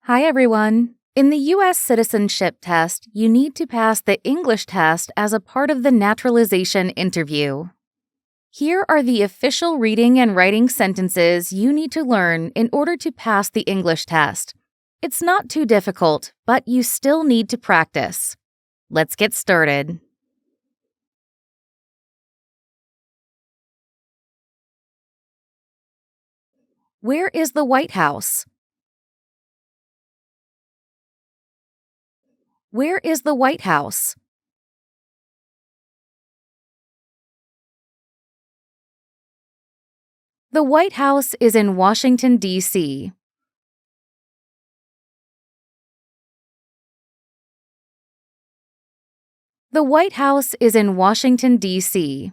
Hi, everyone. In the U.S. citizenship test, you need to pass the English test as a part of the naturalization interview. Here are the official reading and writing sentences you need to learn in order to pass the English test. It's not too difficult, but you still need to practice. Let's get started. Where is the White House? Where is the White House? The White House is in Washington, D.C. The White House is in Washington, D.C.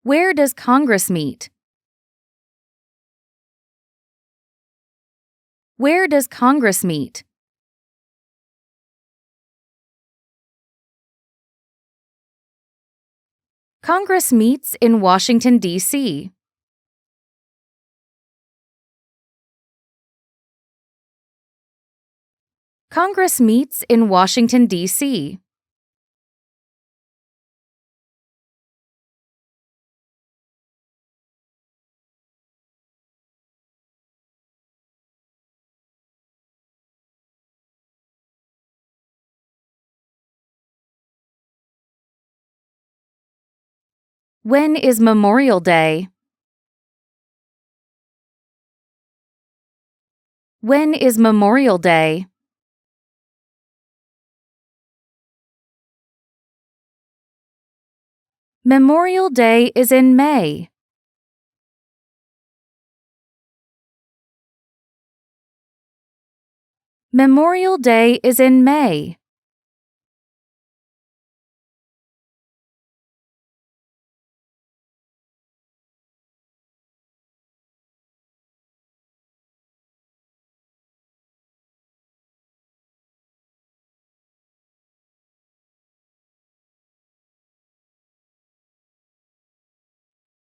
Where does Congress meet? Where does Congress meet? Congress meets in Washington, D.C. Congress meets in Washington, D.C. When is Memorial Day? When is Memorial Day? Memorial Day is in May. Memorial Day is in May.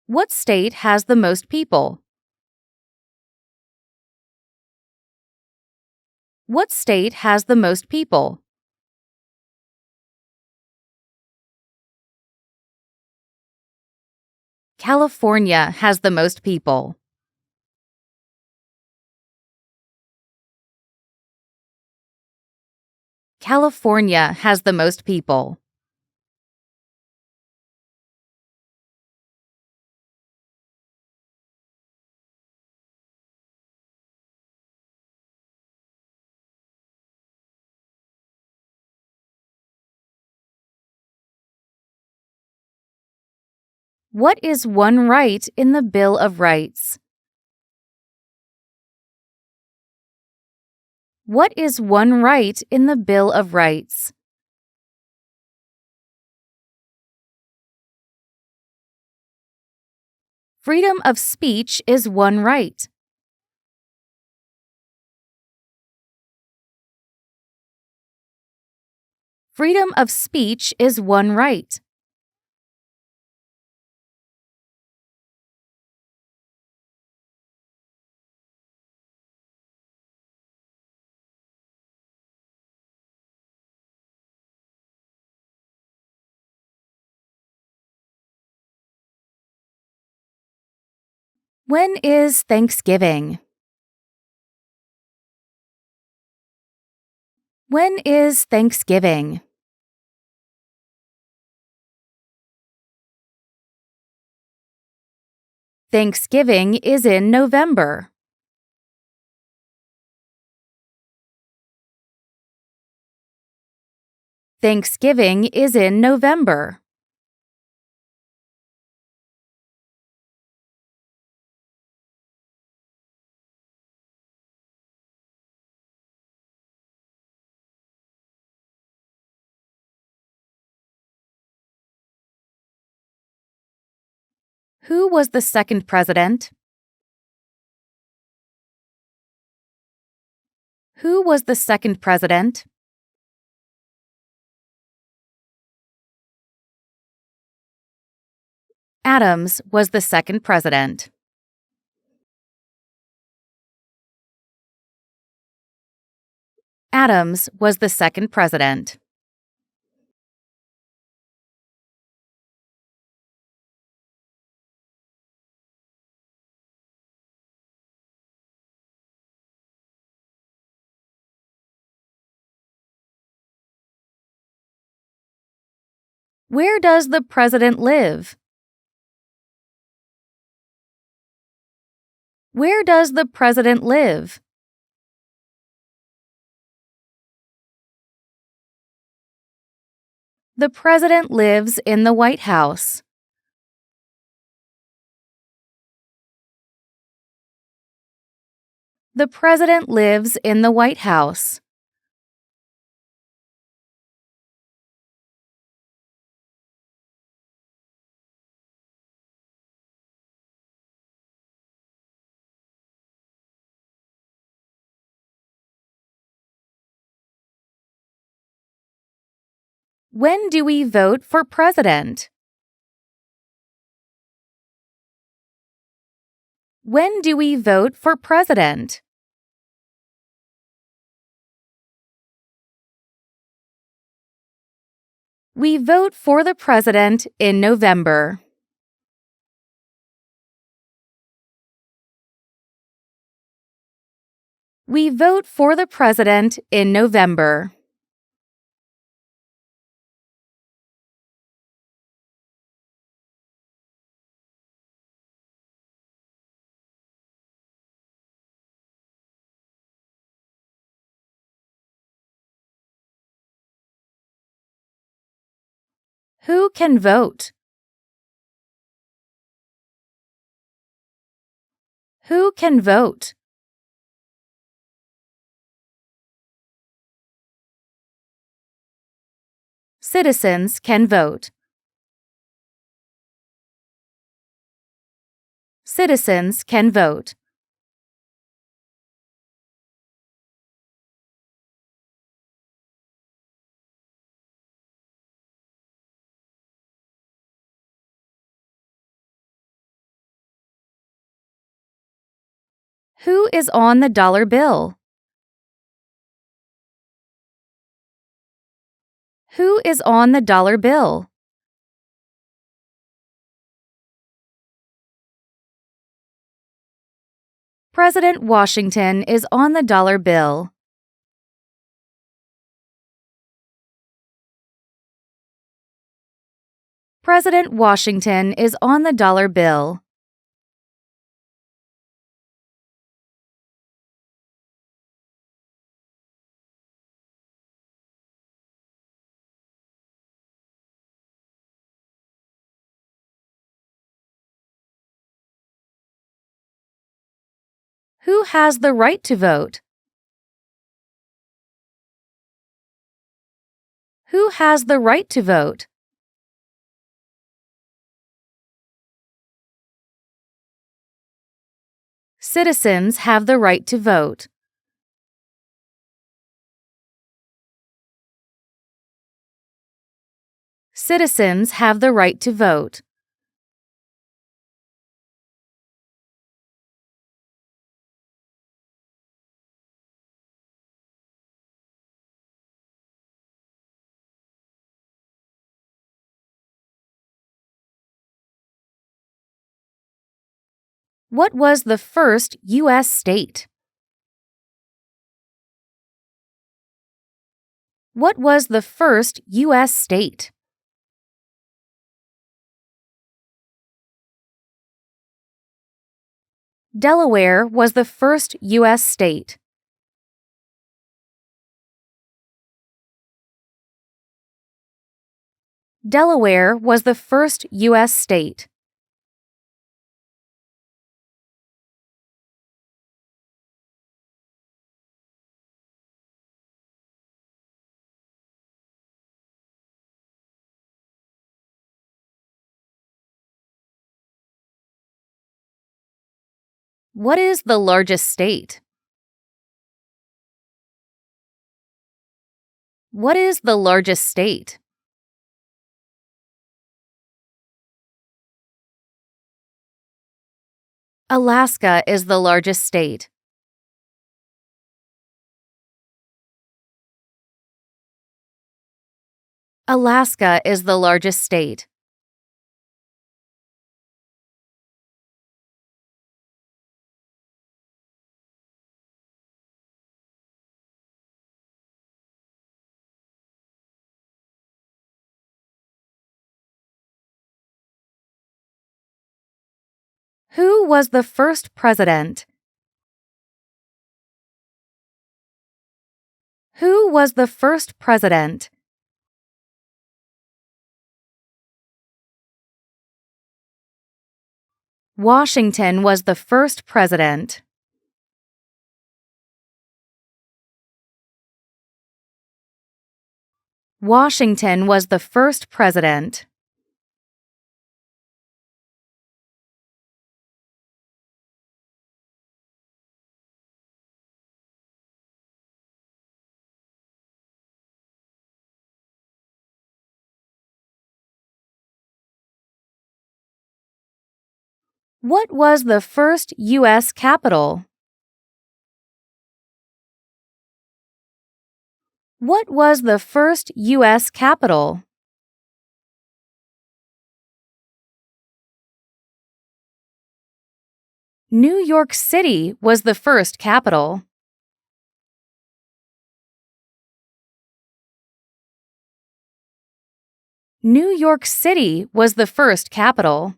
What state has the most people? What state has the most people? California has the most people. California has the most people. What is one right in the Bill of Rights? What is one right in the Bill of Rights? Freedom of speech is one right. Freedom of speech is one right. When is Thanksgiving? When is Thanksgiving? Thanksgiving is in November. Thanksgiving is in November. Who was the second president? Who was the second president? Adams was the second president. Adams was the second president. Where does the president live? Where does the president live? The president lives in the White House. The president lives in the White House. When do we vote for president? When do we vote for president? We vote for the president in November. We vote for the president in November. Who can vote? Who can vote? Citizens can vote. Citizens can vote. Who is on the dollar bill? Who is on the dollar bill? President Washington is on the dollar bill. President Washington is on the dollar bill. Who has the right to vote? Who has the right to vote? Citizens have the right to vote. Citizens have the right to vote. What was the first U.S. state? What was the first U.S. state? Delaware was the first U.S. state. Delaware was the first U.S. state. What is the largest state? What is the largest state? Alaska is the largest state. Alaska is the largest state. Who was the first president? Who was the first president? Washington was the first president. Washington was the first president. What was the first U.S. capital? What was the first U.S. capital? New York City was the first capital. New York City was the first capital.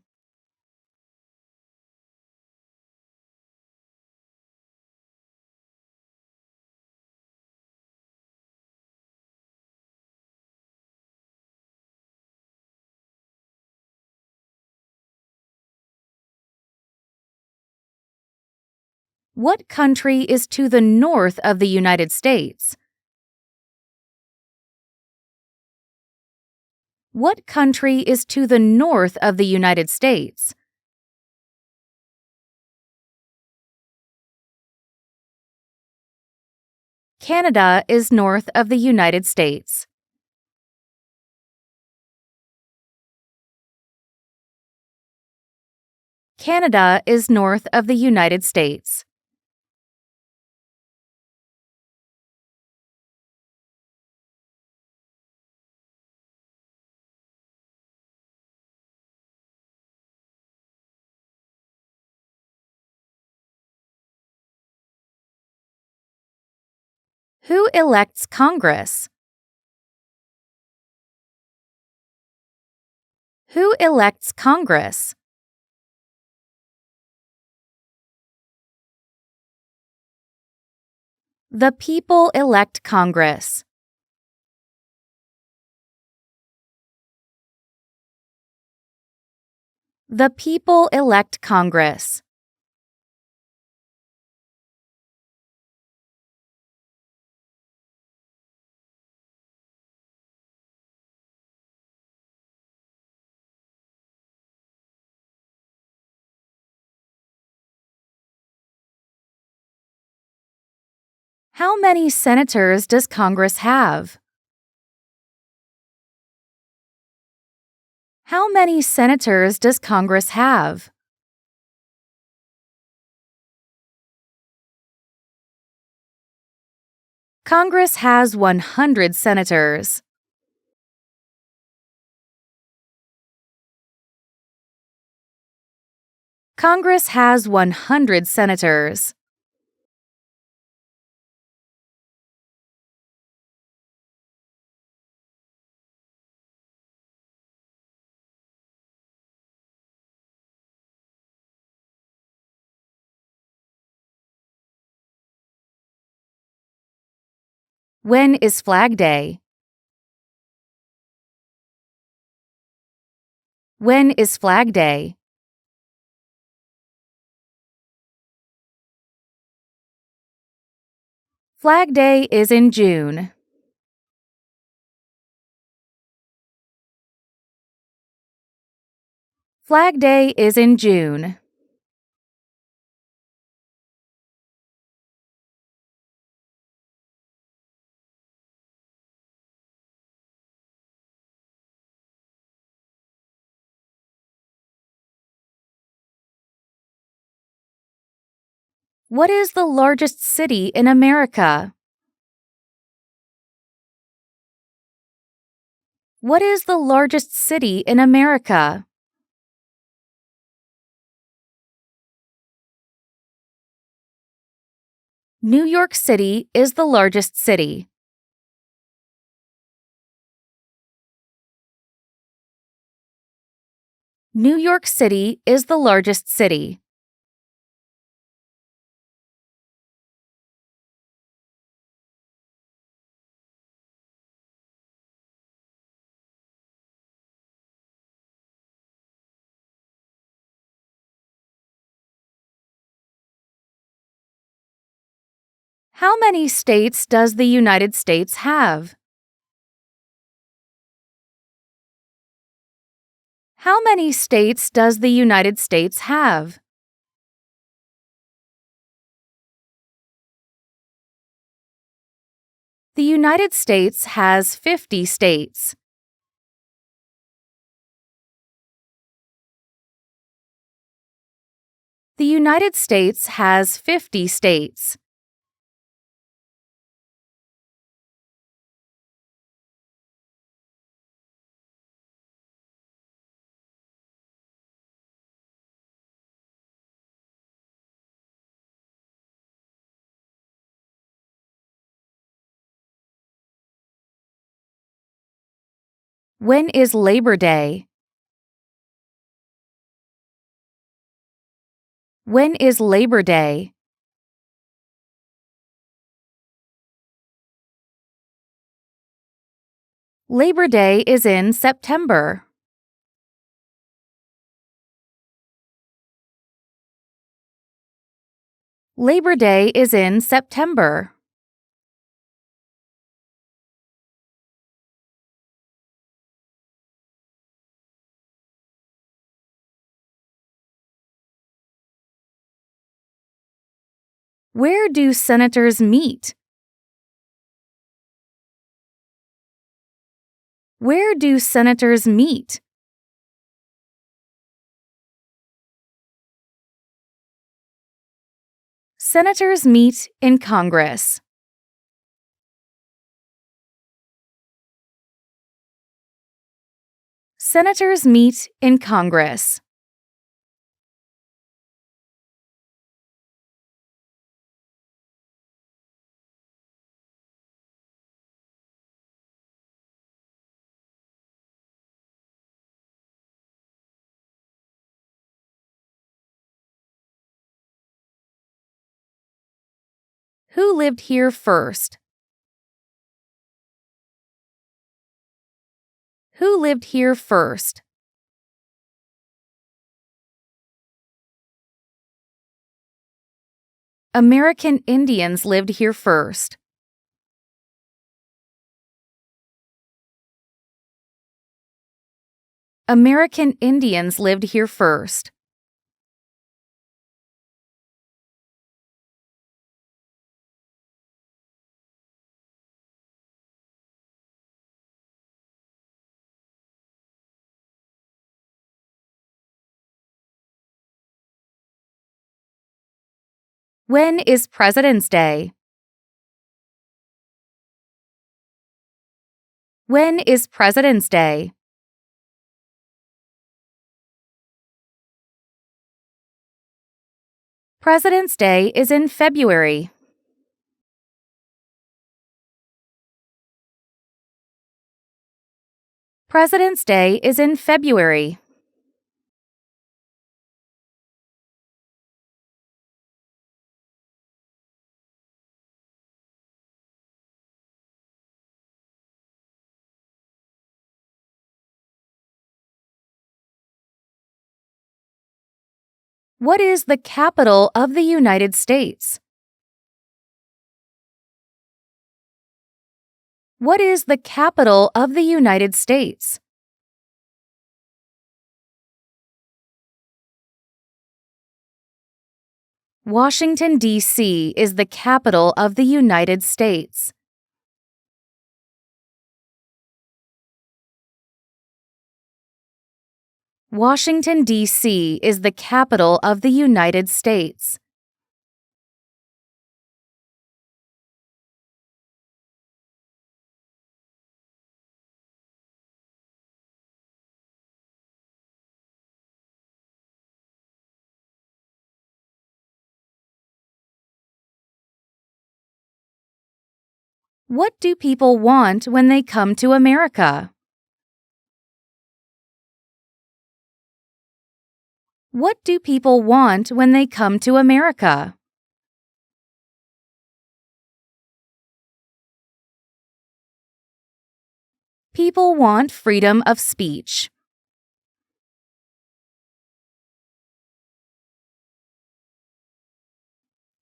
What country is to the north of the United States? What country is to the north of the United States? Canada is north of the United States. Canada is north of the United States. Who elects Congress? Who elects Congress? The people elect Congress. The people elect Congress. How many senators does Congress have? How many senators does Congress have? Congress has 100 senators. Congress has 100 senators. When is Flag Day? When is Flag Day? Flag Day is in June. Flag Day is in June. What is the largest city in America? What is the largest city in America? New York City is the largest city. New York City is the largest city. How many states does the United States have? How many states does the United States have? The United States has 50 states. The United States has 50 states. When is Labor Day? When is Labor Day? Labor Day is in September. Labor Day is in September. Where do senators meet? Where do senators meet? Senators meet in Congress. Senators meet in Congress. Who lived here first? Who lived here first? American Indians lived here first. American Indians lived here first. When is President's Day? When is President's Day? President's Day is in February. President's Day is in February. What is the capital of the United States? What is the capital of the United States? Washington, D.C. is the capital of the United States. Washington, D.C. is the capital of the United States. What do people want when they come to America? What do people want when they come to America? People want freedom of speech.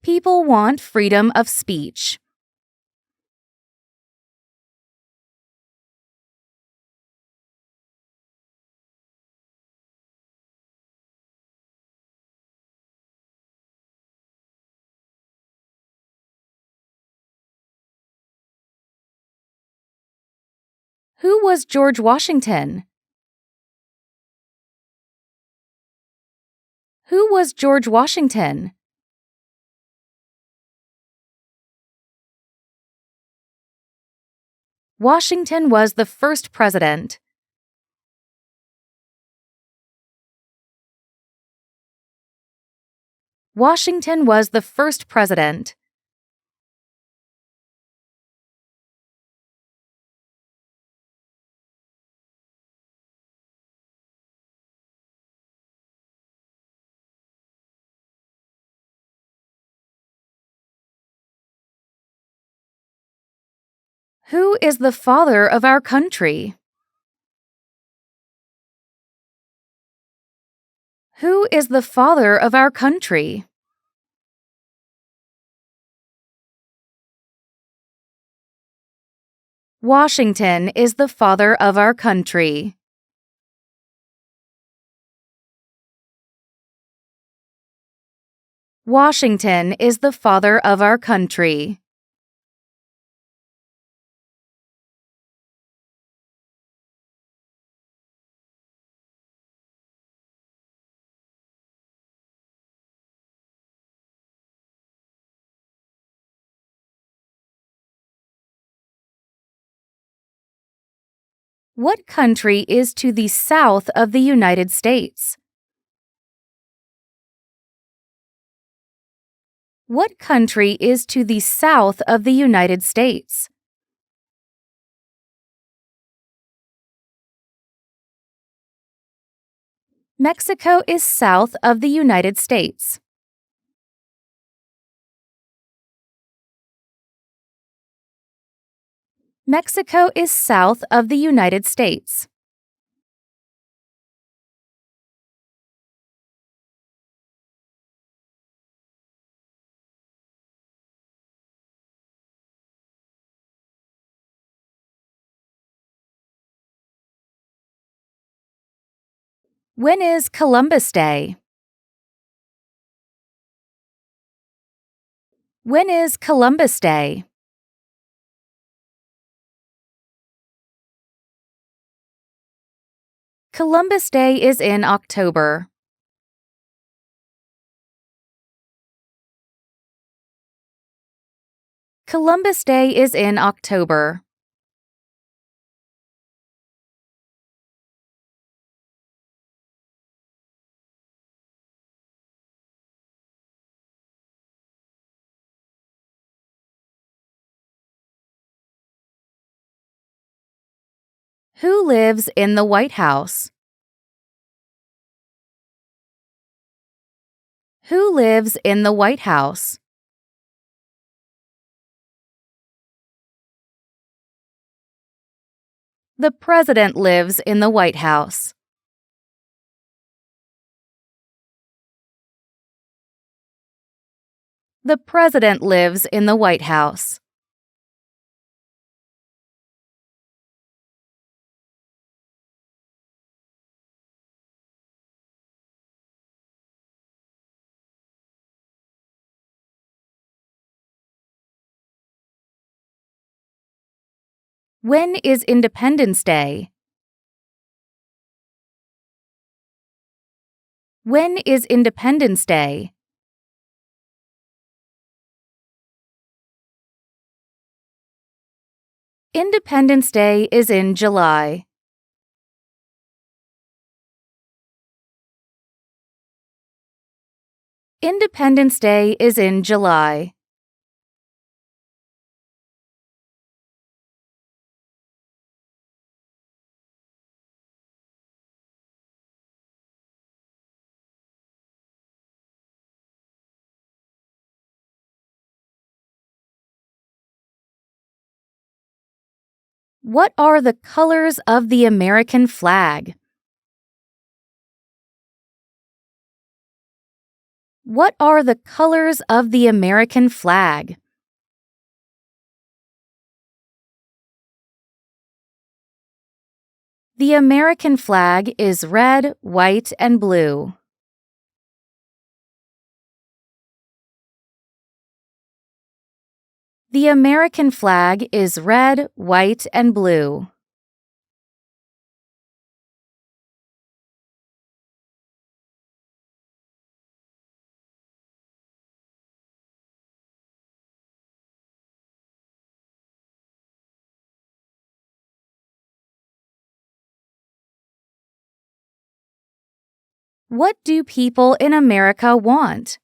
People want freedom of speech. Who was George Washington? Who was George Washington? Washington was the first president. Washington was the first president. Who is the father of our country? Who is the father of our country? Washington is the father of our country. Washington is the father of our country. What country is to the south of the United States? What country is to the south of the United States? Mexico is south of the United States. Mexico is south of the United States. When is Columbus Day? When is Columbus Day? Columbus Day is in October. Columbus Day is in October. Who lives in the White House? Who lives in the White House? The President lives in the White House. The President lives in the White House. When is Independence Day? When is Independence Day? Independence Day is in July. Independence Day is in July. What are the colors of the American flag? What are the colors of the American flag? The American flag is red, white, and blue. The American flag is red, white, and blue. What do people in America want?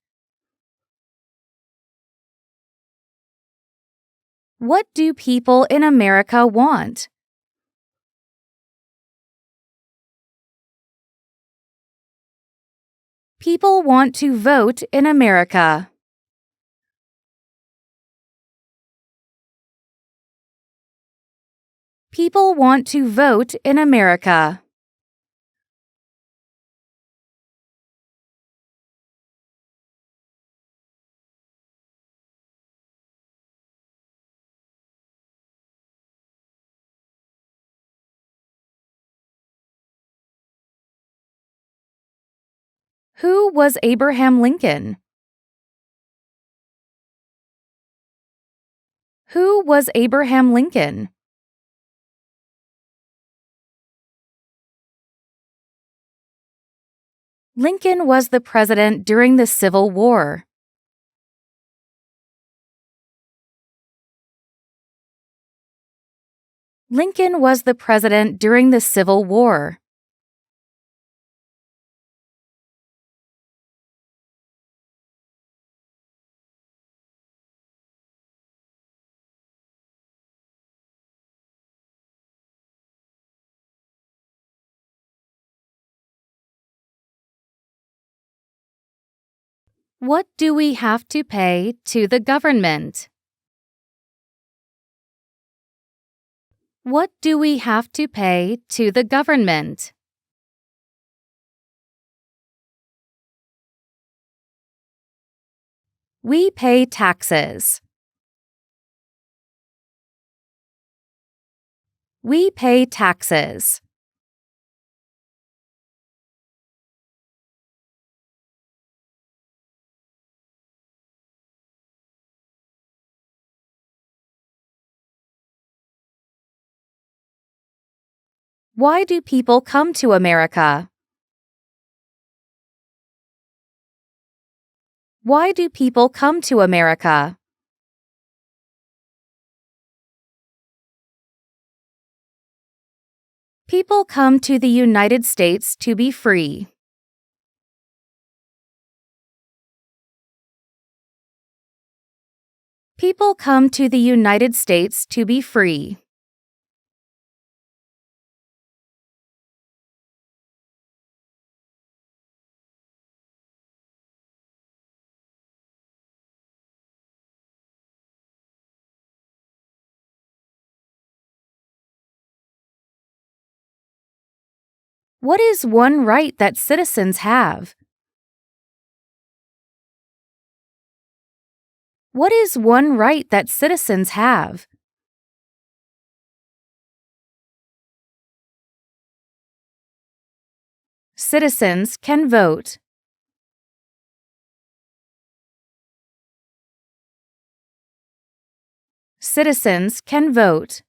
What do people in America want? People want to vote in America. People want to vote in America. Who was Abraham Lincoln? Who was Abraham Lincoln? Lincoln was the president during the Civil War. Lincoln was the president during the Civil War. What do we have to pay to the government? What do we have to pay to the government? We pay taxes. We pay taxes. Why do people come to America? Why do people come to America? People come to the United States to be free. People come to the United States to be free. What is one right that citizens have? What is one right that citizens have? Citizens can vote. Citizens can vote.